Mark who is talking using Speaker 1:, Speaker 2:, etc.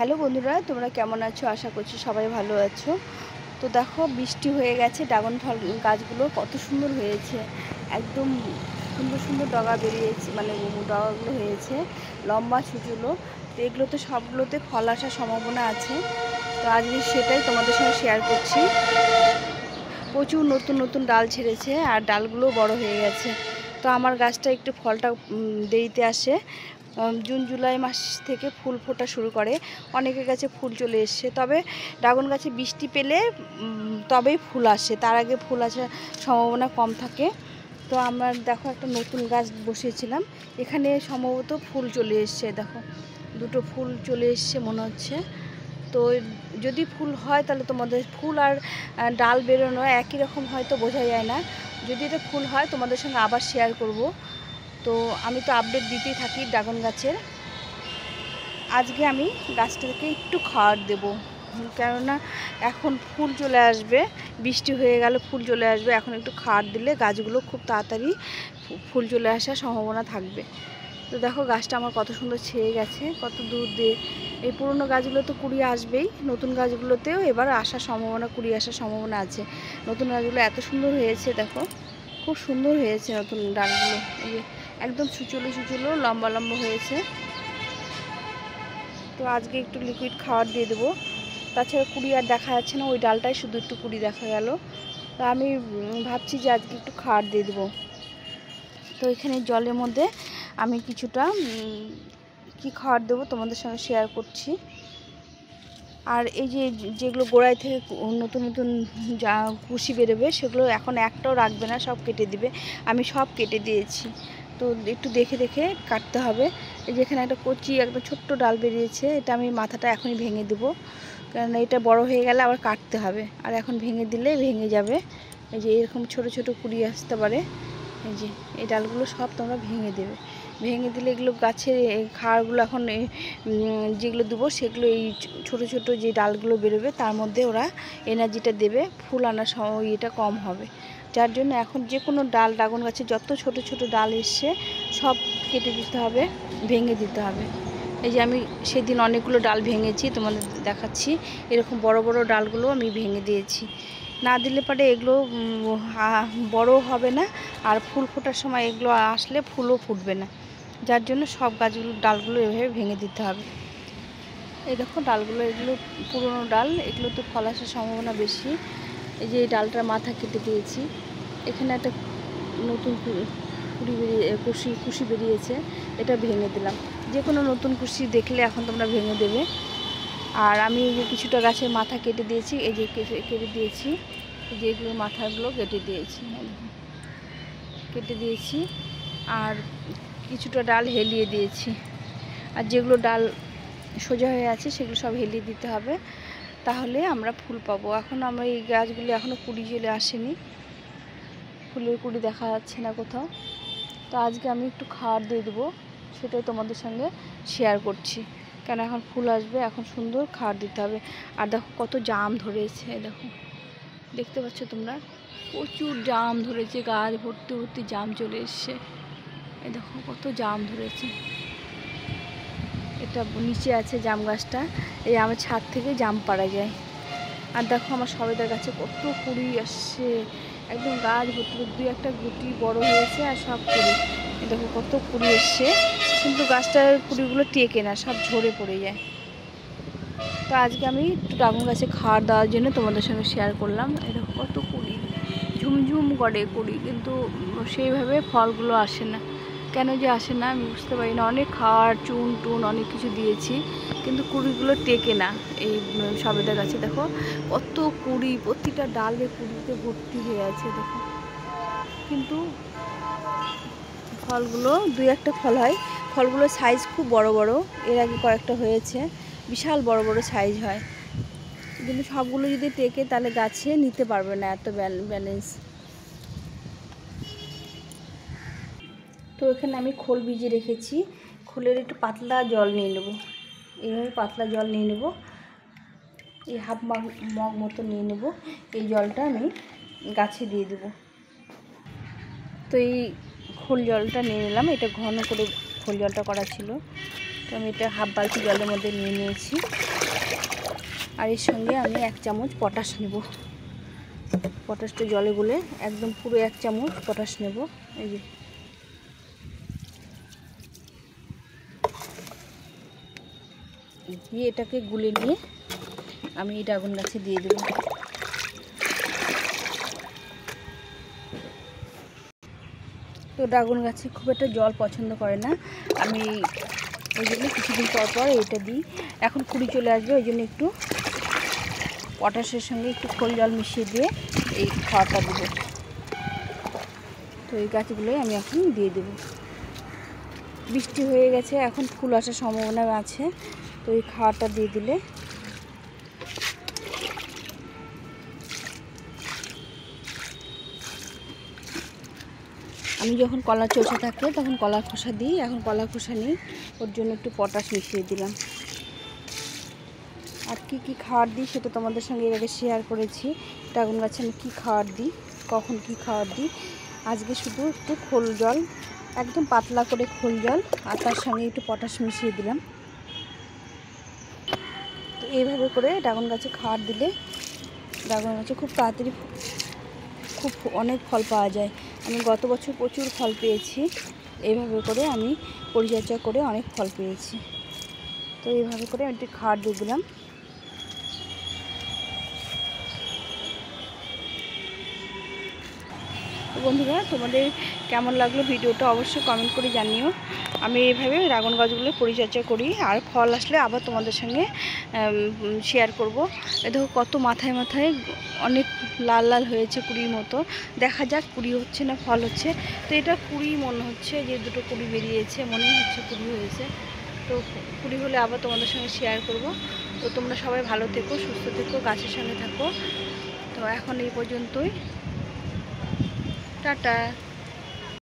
Speaker 1: Hello বন্ধুরা, তোমরা কেমন আছো? আশা করছি সবাই ভালো আছো। তো দেখো, বৃষ্টি হয়ে গেছে, ড্রাগন ফল গাছগুলো কত সুন্দর হয়েছে। একদম সুন্দর সুন্দর ডগা বেরিয়েছে, মানে ডগাগুলো হয়েছে লম্বা ছুচুলো। তো এগুলোতে সবগুলোতে ফল আসার সম্ভাবনা আছে। তো আজকে সেটাই তোমাদের সঙ্গে শেয়ার করছি। প্রচুর নতুন নতুন ডাল ছেড়েছে আর ডালগুলো বড় হয়ে গেছে। তো আমার গাছটা একটু ফলটা দেরিতে আসে। জুন জুলাই মাস থেকে ফুল ফোটা শুরু করে। অনেকের কাছে ফুল চলে এসছে, তবে ড্রাগন গাছে বৃষ্টি পেলে তবেই ফুল আসে, তার আগে ফুল আসার সম্ভাবনা কম থাকে। তো আমার দেখো একটা নতুন গাছ বসিয়েছিলাম, এখানে সম্ভবত ফুল চলে এসছে। দেখো দুটো ফুল চলে এসছে মনে হচ্ছে। তো যদি ফুল হয় তাহলে তোমাদের ফুল আর ডাল বেরোনো একই রকম হয়তো বোঝা যায় না। যদি এটা ফুল হয় তোমাদের সঙ্গে আবার শেয়ার করব। তো আমি তো আপডেট দিতেই থাকি ড্রাগন গাছের। আজকে আমি গাছটাকে একটু খাবার দেব, কেননা এখন ফুল চলে আসবে, বৃষ্টি হয়ে গেলে ফুল চলে আসবে। এখন একটু খাবার দিলে গাছগুলো খুব তাড়াতাড়ি ফুল চলে আসার সম্ভাবনা থাকবে। তো দেখো গাছটা আমার কত সুন্দর ছেয়ে গেছে, কত দূর দিয়ে। এই পুরনো গাছগুলো তো কুড়িয়ে আসবেই, নতুন গাছগুলোতেও এবার আসার সম্ভাবনা, কুড়িয়ে আসার সম্ভাবনা আছে। নতুন গাছগুলো এত সুন্দর হয়েছে, দেখো খুব সুন্দর হয়েছে নতুন ডালগুলো। এই যে একদম ছুচুলো ছুচুলো লম্বা লম্বা হয়েছে। তো আজকে একটু লিকুইড খাবার দিয়ে দেবো। তাছাড়া কুড়ি আর দেখা যাচ্ছে না, ওই ডালটাই শুধু একটু কুড়ি দেখা গেল। তো আমি ভাবছি যে আজকে একটু খাবার দিয়ে দেবো। তো এখানে জলের মধ্যে আমি কিছুটা কি খাবার দেবো তোমাদের সঙ্গে শেয়ার করছি। আর এই যে যেগুলো গোড়ায় থেকে নতুন নতুন যা কুশি বেরোবে, সেগুলো এখন একটাও রাখবে না, সব কেটে দিবে। আমি সব কেটে দিয়েছি। তো একটু দেখে দেখে কাটতে হবে। এই যে এখানে একটা কচি একটা ছোট্ট ডাল বেরিয়েছে, এটা আমি মাথাটা এখনই ভেঙে দেবো, কারণ এটা বড় হয়ে গেলে আবার কাটতে হবে। আর এখন ভেঙে দিলে ভেঙে যাবে। এই যে এরকম ছোট ছোট কুড়ি আসতে পারে। এই যে এই ডালগুলো সব তোমরা ভেঙে দেবে। ভেঙে দিলে এগুলো গাছের খাড়গুলো এখন যেগুলো দেবো সেগুলো এই ছোট ছোট যে ডালগুলো বেরোবে তার মধ্যে ওরা এনার্জিটা দেবে, ফুল আনার সময় এটা কম হবে। যার জন্য এখন যে কোনো ডাল, ড্রাগন গাছে যত ছোট ছোট ডাল এসছে সব কেটে দিতে হবে, ভেঙে দিতে হবে। এই যে আমি সেদিন অনেকগুলো ডাল ভেঙেছি, তোমাদের দেখাচ্ছি। এরকম বড় বড় ডালগুলো আমি ভেঙে দিয়েছি। না দিলে পরে এগুলো বড় হবে না, আর ফুল ফোটার সময় এগুলো আসলে ফুলও ফুটবে না। যার জন্য সব গাছগুলো ডালগুলো এভাবে ভেঙে দিতে হবে। এই দেখো ডালগুলো, এগুলো পুরনো ডাল, এগুলোতে ফল আসার সম্ভাবনা বেশি। এই যে এই ডালটার মাথা কেটে দিয়েছি। এখানে একটা নতুন কুশি বেরিয়েছে, এটা ভেঙে দিলাম। যে কোনো নতুন কুশি দেখলে এখন তোমরা ভেঙে দেবে। আর আমি এই যে কিছুটা গাছের মাথা কেটে দিয়েছি, এই যে কেটে দিয়েছি, যেগুলো মাথাগুলো কেটে দিয়েছি। আর কিছুটা ডাল হেলিয়ে দিয়েছি। আর যেগুলো ডাল সোজা হয়ে আছে সেগুলো সব হেলিয়ে দিতে হবে, তাহলে আমরা ফুল পাবো। এখন আমরা এই গাছগুলো এখনও কুড়ি চলে আসেনি, ফুলের কুড়ি দেখা যাচ্ছে না কোথাও। তো আজকে আমি একটু খাবার দিয়ে দেবো, সেটাই তোমাদের সঙ্গে শেয়ার করছি। কেন এখন ফুল আসবে, এখন সুন্দর খাবার দিতে হবে। আর দেখো কত জাম ধরেছে, দেখো দেখতে পাচ্ছ তোমরা, প্রচুর জাম ধরেছে, গাছ ভর্তি ভর্তি জাম চলে এসছে। এই দেখো কত জাম ধরেছে। এটা নিচে আছে জাম গাছটা, এই আমার ছাদ থেকে জাম পাড়া যায়। আর দেখো আমার সবেদা গাছে কত কুড়ি আসছে, একদম গাছ ভর্তি ভর্তি, দুই একটা গুটি বড় হয়েছে আর সব কুড়ি। দেখো কত কুড়ি এসছে, কিন্তু গাছটার কুড়িগুলো টেকে না, সব ঝরে পড়ে যায়। তো আজকে আমি একটু ড্রাগন গাছে খাবার দেওয়ার জন্য তোমাদের সঙ্গে শেয়ার করলাম। এই দেখো কত কুড়ি, ঝুমঝুম করে কুড়ি, কিন্তু সেইভাবে ফলগুলো আসে না। কেন যে আসে না আমি বুঝতে পারি না। অনেক খাওয়ার চুন টুন অনেক কিছু দিয়েছি, কিন্তু কুড়িগুলো টেকে না। এই সবেদা গাছে দেখো কত কুড়ি, প্রতিটা ডালে কুড়িতে ভর্তি হয়ে আছে দেখো, কিন্তু ফলগুলো দুই একটা ফল হয়। ফলগুলোর সাইজ খুব বড় বড়, এর আগে কয়েকটা হয়েছে, বিশাল বড় বড় সাইজ হয়। কিন্তু সবগুলো যদি টেকে তাহলে গাছে নিতে পারবে না এত ব্যালেন্স। তো এখানে আমি খোল ভিজিয়ে রেখেছি, খোলের একটু পাতলা জল নিয়ে নেব। এইভাবে পাতলা জল নিয়ে নেব, এই হাফ মগ মতো নিয়ে নেব। এই জলটা আমি গাছে দিয়ে দেব। তো এই খোল জলটা নিয়ে নিলাম, এটা ঘন করে খোল জলটা করা ছিল। তো আমি এটা হাফ বালতি জলের মধ্যে নিয়ে নিয়েছি। আর এর সঙ্গে আমি 1 চামচ পটাশ নেব। পটাশটা জলে গুলে একদম পুরো 1 চামচ পটাশ নেব। এই যে দিয়ে এটাকে গুলে নিয়ে আমি এই ড্রাগন গাছে দিয়ে দেব। তো ড্রাগন গাছে খুব একটা জল পছন্দ করে না, আমি ওই জন্য কিছুদিন পর পর এটা দিই। এখন কুড়ি চলে আসবে, ওই জন্য একটু পটাশের সঙ্গে একটু খোল জল মিশিয়ে দিয়ে এই খাওয়াটা দেবো। তো এই গাছগুলোই আমি এখন দিয়ে দেব। বৃষ্টি হয়ে গেছে, এখন ফুল আসার সম্ভাবনা আছে। তো এই খাওয়াটা দিয়ে দিলে আমি যখন কলা চলছে থাকে তখন কলার খোসা দিই, এখন কলার খোসা নিই, ওর জন্য একটু পটাশ মিশিয়ে দিলাম। আর কি খাবার দিই সেটা তোমাদের সঙ্গে এর আগে শেয়ার করেছি। ড্রাগন গাছে আমি কী খাবার দিই, কখন কি খাবার দিই। আজকে শুধু একটু খোল জল, একদম পাতলা করে খোল জল আর তার সঙ্গে একটু পটাশ মিশিয়ে দিলাম। তো এইভাবে করে ড্রাগন গাছে খাবার দিলে ড্রাগন গাছে খুব তাড়াতাড়ি অনেক ফল পাওয়া যায়। আমি গত বছর প্রচুর ফল পেয়েছি, এইভাবে করে আমি পরিচর্যা করে অনেক ফল পেয়েছি। তো এইভাবে করে আমি একটু খাবার দিয়ে দিলাম। বন্ধুরা, তোমাদের কেমন লাগলো ভিডিওটা অবশ্যই কমেন্ট করে জানিও। আমি এইভাবে ড্রাগন গাছগুলো পরিচর্যা করি, আর ফল আসলে আবার তোমাদের সঙ্গে শেয়ার করব। দেখো কত মাথায় মাথায় অনেক লাল লাল হয়েছে কুড়ির মতো। দেখা যাক কুড়ি হচ্ছে না ফল হচ্ছে। তো এটা কুড়ি মনে হচ্ছে, যে দুটো কুড়ি বেরিয়েছে মনে হচ্ছে কুড়ি হয়েছে। তো কুড়ি হলে আবার তোমাদের সঙ্গে শেয়ার করব। তো তোমরা সবাই ভালো থেকো, সুস্থ থেকো, গাছের সঙ্গে থাকো। তো এখন এই পর্যন্তই, টাটা।